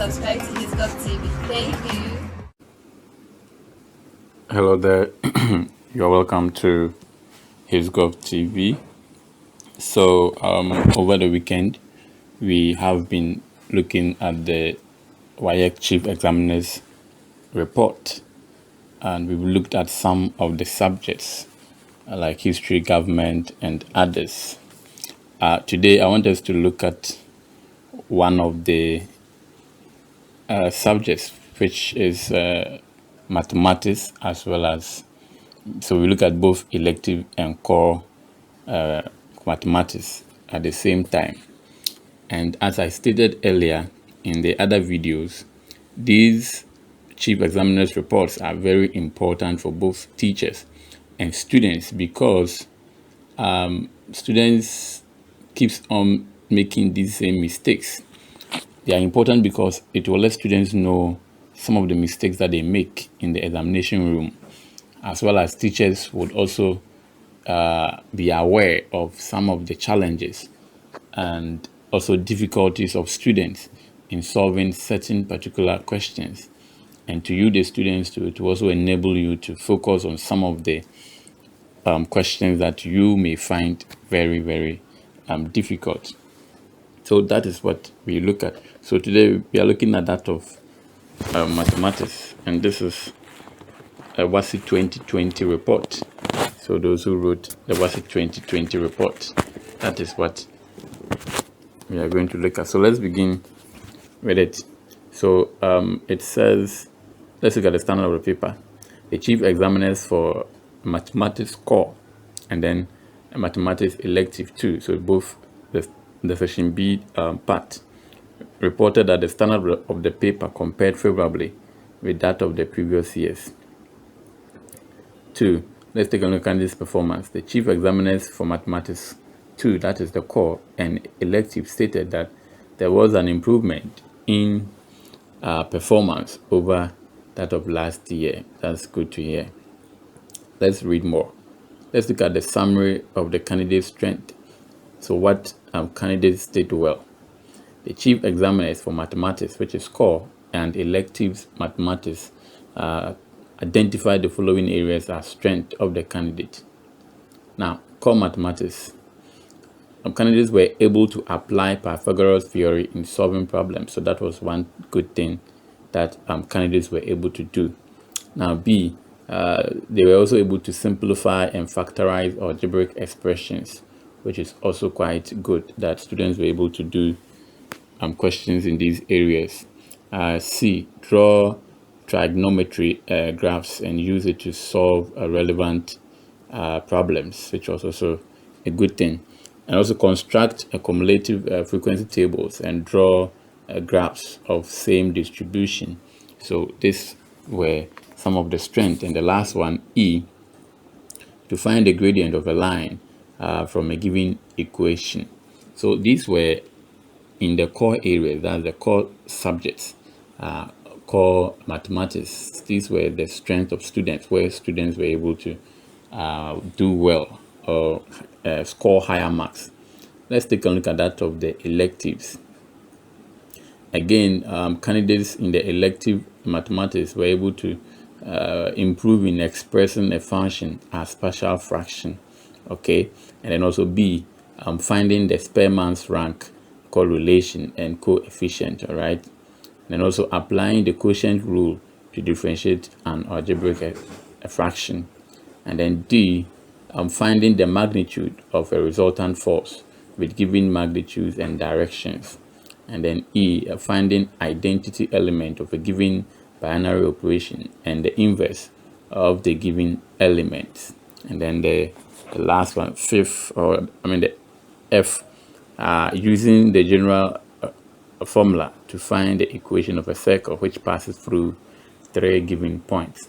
subscribe to His Gov TV. Thank you. Hello there. You're welcome to His Gov TV. So over the weekend, we have been looking at the WAEC Chief Examiner's report, and we've looked at some of the subjects like history, government, and others. Today, I want us to look at one of the subjects, which is mathematics, as well as, so we look at both elective and core mathematics at the same time. And as I stated earlier in the other videos, these chief examiners reports are very important for both teachers and students, because students keeps on making these same mistakes. They are important because it will let students know some of the mistakes that they make in the examination room, as well as teachers would also be aware of some of the challenges and also difficulties of students in solving certain particular questions. And to you, the students, to also enable you to focus on some of the questions that you may find very, very difficult. So that is what we look at. So today we are looking at that of mathematics, and this is a Wassce 2020 report. So those who wrote the Wassce 2020 report, that is what we are going to look at. So let's begin with it. So it says, let's look at the standard of the paper. The chief examiners for mathematics core and then mathematics elective 2, so both the section B part, reported that the standard of the paper compared favorably with that of the previous years. 2. Let's take a look at this performance. The chief examiners for mathematics 2, that is the core, and elective, stated that there was an improvement in performance over that of last year. That's good to hear. Let's read more. Let's look at the summary of the candidate's strength. So what candidates did well. The chief examiners for mathematics, which is core, and electives mathematics, identified the following areas as strength of the candidate. Now, core mathematics, candidates were able to apply Pythagoras theory in solving problems. So that was one good thing that candidates were able to do. Now, B, they were also able to simplify and factorize algebraic expressions, which is also quite good that students were able to do questions in these areas. C, draw trigonometry graphs and use it to solve relevant problems, which was also a good thing. And also construct cumulative frequency tables and draw graphs of same distribution. So these were some of the strength. And the last one, E, to find the gradient of a line from a given equation. So these were in the core areas, that's the core subjects, core mathematics. These were the strength of students, where students were able to do well or score higher marks. Let's take a look at that of the electives. Again, candidates in the elective mathematics were able to improve in expressing a function as partial fraction, okay, and then also B, finding the Spearman's rank correlation and coefficient, all right, and then also applying the quotient rule to differentiate an algebraic fraction, and then D, finding the magnitude of a resultant force with given magnitudes and directions, and then E, finding identity element of a given binary operation and the inverse of the given elements. And then the last one, the F, using the general formula to find the equation of a circle which passes through 3 given points.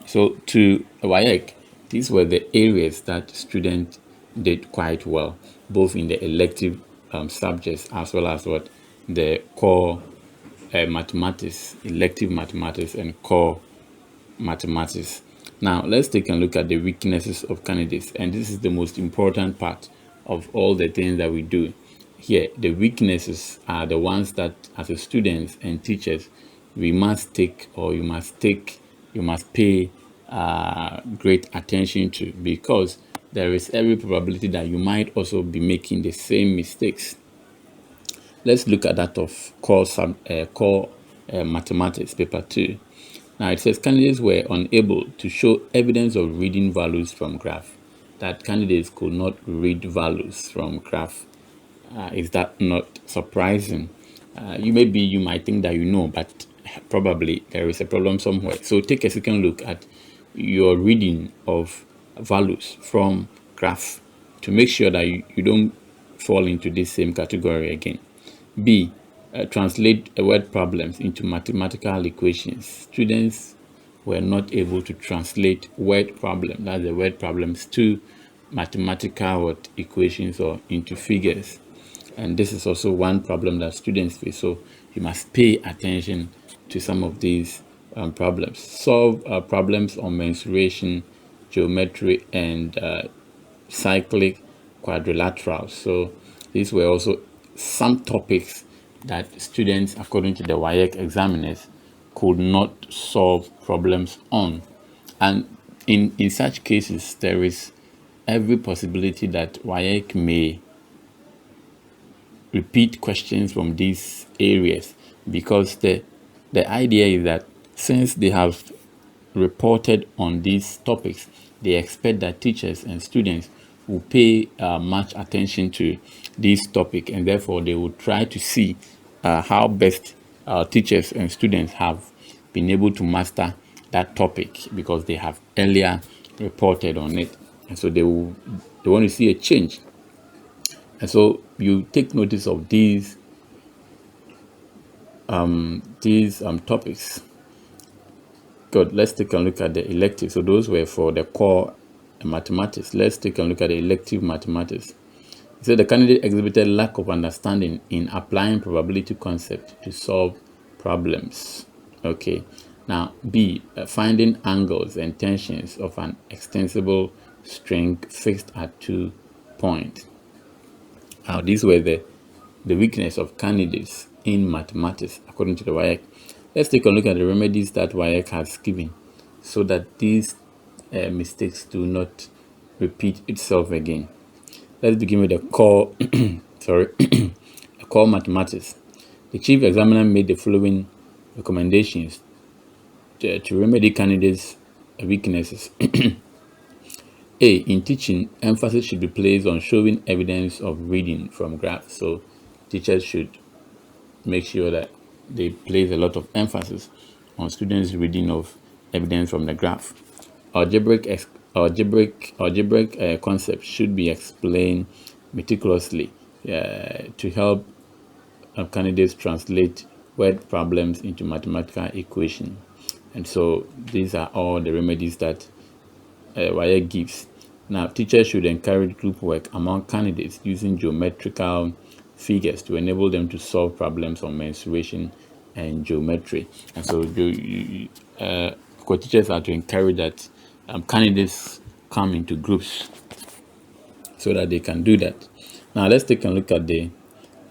So to WAEC, these were the areas that students did quite well, both in the elective subjects as well as what the core mathematics, elective mathematics, and core mathematics. Now let's take a look at the weaknesses of candidates, and this is the most important part of all the things that we do. here, the weaknesses are the ones that as a students and teachers, we must take, or you must pay great attention to, because there is every probability that you might also be making the same mistakes. Let's look at that of core mathematics, paper 2. Now it says candidates were unable to show evidence of reading values from graph. That candidates could not read values from graph. Is that not surprising? You might think that you know, but probably there is a problem somewhere. So take a second look at your reading of values from graph to make sure that you don't fall into this same category again. B. Translate word problems into mathematical equations. Students were not able to translate word problem, that's the word problems, to mathematical equations or into figures. And this is also one problem that students face. So you must pay attention to some of these problems. Solve problems on mensuration, geometry, and cyclic quadrilaterals. So these were also some topics that students, according to the WAEC examiners, could not solve problems on. And in such cases, there is every possibility that WAEC may repeat questions from these areas, because the idea is that since they have reported on these topics, they expect that teachers and students will pay much attention to this topic, and therefore they will try to see how best teachers and students have been able to master that topic, because they have earlier reported on it, and so they want to see a change. And so you take notice of these topics. Good. Let's take a look at the elective. So those were for the core mathematics. Let's take a look at the elective mathematics. So the candidate exhibited lack of understanding in applying probability concept to solve problems. Okay. Now B, finding angles and tensions of an extensible string fixed at 2 points. Now these were the weakness of candidates in mathematics according to the WAEC. Let's take a look at the remedies that WAEC has given so that these mistakes do not repeat itself again. Let's begin with the core core mathematics. The chief examiner made the following recommendations to remedy candidates' weaknesses. A. In teaching, emphasis should be placed on showing evidence of reading from graphs. So teachers should make sure that they place a lot of emphasis on students' reading of evidence from the graph. Algebraic concepts should be explained meticulously to help candidates translate word problems into mathematical equations. And so these are all the remedies that WAEC gives. Now, teachers should encourage group work among candidates using geometrical figures to enable them to solve problems on mensuration and geometry. And so teachers are to encourage that candidates come into groups so that they can do that. Now let's take a look at the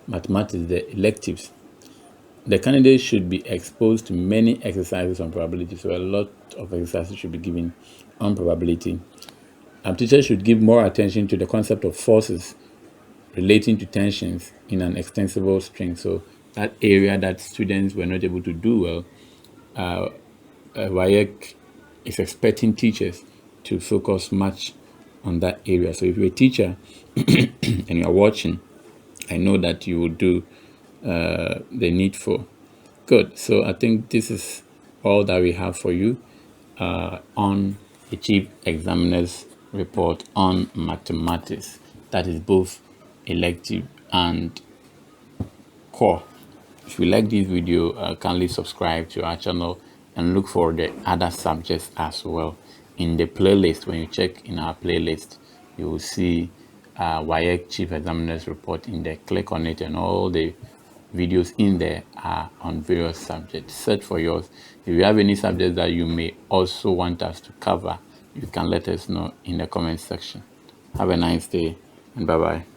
mathematics, the electives. The candidates should be exposed to many exercises on probability. So a lot of exercises should be given on probability. Teachers should give more attention to the concept of forces relating to tensions in an extensible string. So that area that students were not able to do well, WAEC is expecting teachers to focus much on that area. So if you're a teacher and you're watching, I know that you will do the needful. Good. So I think this is all that we have for you on the chief examiner's report on mathematics. That is both elective and core. If you like this video, kindly subscribe to our channel and look for the other subjects as well in the playlist. When you check in our playlist, you will see WAEC chief examiner's report in there. Click on it, and all the videos in there are on various subjects. Search for yours. If you have any subjects that you may also want us to cover, you can let us know in the comment section. Have a nice day, and bye bye.